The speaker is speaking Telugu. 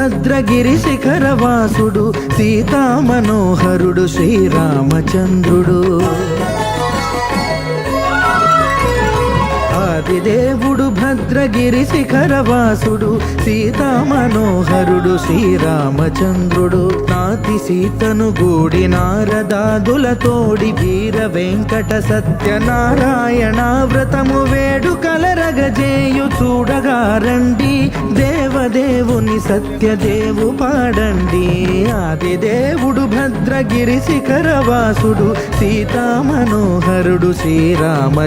భద్రగిరి శిఖరవాసుడు సీతామనోహరుడు శ్రీరామచంద్రుడు. ఆదిదేవుడు భద్రగిరి శిఖరవాసుడు సీతామనోహరుడు శ్రీరామచంద్రుడు. నాతి సీతను గూడి నారదాదులతోడి వీర వెంకట సత్యనారాయణ వ్రతము వేడుకలరగజేయు చూడగా రండి, దేవదేవుని సత్యదేవు పాడండి. ఆదిదేవుడు భద్రగిరి శిఖరవాసుడు సీతామనోహరుడు శ్రీరామచంద్రుడు.